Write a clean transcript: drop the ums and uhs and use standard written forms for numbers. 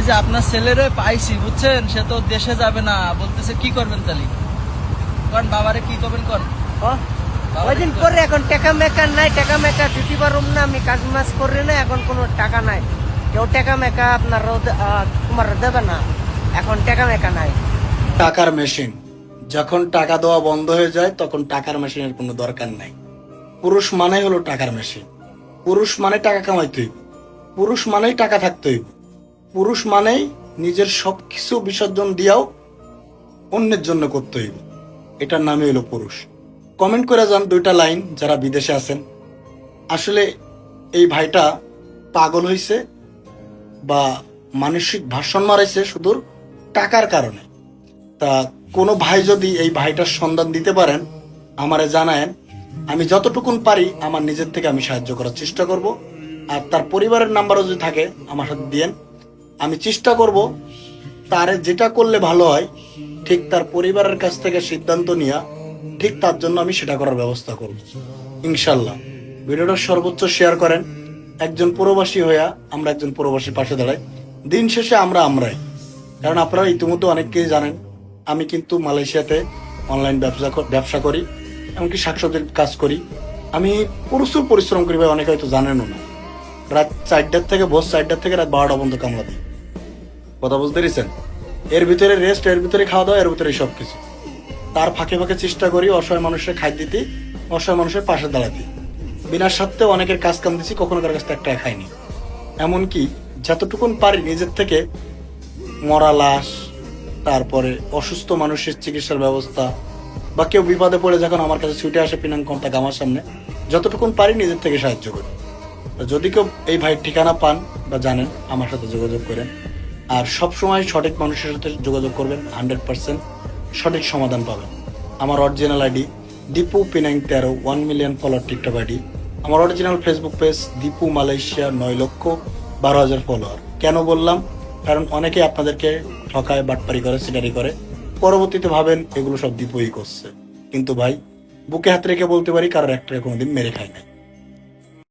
এই যে আপনার ছেলেরে পাইছি বুঝছেন, সে তো দেশে যাবে না বলতেছে, কি করবেন তাহলে? কারণ বাবারে কি করবেন কর? ওই দিন করে এখন টাকা মেকা নাই, টাকা মেকা দিতে পারুম না, আমি কাজ মাস করি না, এখন কোনো টাকা নাই, কেউ টাকা মেকা আপনার তোমার দেবে না, এখন টাকা মেকা নাই। টাকার মেশিন যখন টাকা দেওয়া বন্ধ হয়ে যায় তখন টাকার মেশিনের কোনো দরকার নাই। পুরুষ মানে হলো টাকার মেশিন। পুরুষ মানে টাকা কামাইতে হইব, পুরুষ মানেই টাকা থাকতে হইব, পুরুষ মানেই নিজের সবকিছু বিসর্জন দিয়াও অন্যের জন্য করতে হইব। এটার নামই হলো পুরুষ। কমেন্ট করে যান দুইটা লাইন যারা বিদেশে আছেন। আসলে এই ভাইটা পাগল হইছে বা মানসিক ভারসাম্য হারাইছে শুধু টাকার কারণে। তা কোনো ভাই যদি এই ভাইটার সন্ধান দিতে পারেন আমারে জানায়েন, আমি যতটুকুন পারি আমার নিজের থেকে আমি সাহায্য করার চেষ্টা করব। আর তার পরিবারের নাম্বারও যদি থাকে আমার সাথে দিয়েন, আমি চেষ্টা করব তারে যেটা করলে ভালো হয় ঠিক তার পরিবারের কাছ থেকে সিদ্ধান্ত নিয়ে ঠিক তার জন্য আমি সেটা করার ব্যবস্থা করব ইনশাল্লাহ। ভিডিওটা সর্বোচ্চ শেয়ার করেন। একজন প্রবাসী হইয়া আমরা একজন প্রবাসীর পাশে দাঁড়াই। দিন শেষে আমরাই, কারণ আপনারা ইতিমধ্যে অনেককেই জানেন আমি কিন্তু মালয়েশিয়াতে অনলাইন ব্যবসা করি, এমনকি শাকসবজির কাজ করি। আমি প্রচুর পরিশ্রম করি ভাই, অনেকে হয়তো জানেনও না। রাত 4টার থেকে ভোর 4টার থেকে রাত 12টা পর্যন্ত কামলা দিই। কথা বুঝতে পেরেছেন? এর ভিতরে রেস্ট, এর ভিতরে খাওয়া দাওয়া, এর ভিতরে সবকিছু। তার ফাঁকে ফাঁকে চেষ্টা করি অসহায় মানুষের খাই দিতে, অসহায় মানুষের পাশে দাঁড়াতে। বিনা স্বার্থে অনেকের কাজ কাম দিচ্ছি, কখনো কার কাছ থেকে একটা খাইনি। এমনকি যতটুকুন পারি নিজের থেকে মরা লাশ, তারপরে অসুস্থ মানুষের চিকিৎসার ব্যবস্থা, বা কেউ বিপদে পড়ে যখন আমার কাছে ছুটে আসে পিনাং কন্টাক্ট আমার সামনে, যতটুকুন পারি নিজের থেকে সাহায্য করি। যদি কেউ এই ভাইয়ের ঠিকানা পান বা জানেন আমার সাথে যোগাযোগ করেন। আর সবসময় সঠিক মানুষের সাথে যোগাযোগ করবেন, 100% সঠিক সমাধান পাবেন। আমার original ID Dipu পিনাং 13, 1 million follower TikTok ID. আমার original Facebook page Dipu Malaysia 9,12,000 follower. কেন বললাম? কারণ অনেকে আপনাদেরকে ঠকায়, বাটপারি করে, সিটারি করে, পরবর্তীতে ভাবেন এগুলো সব দীপুই করছে। কিন্তু ভাই বুকে হাত রেখে বলতে পারি কারোর একটা কোনোদিন মেরে খায় নাই।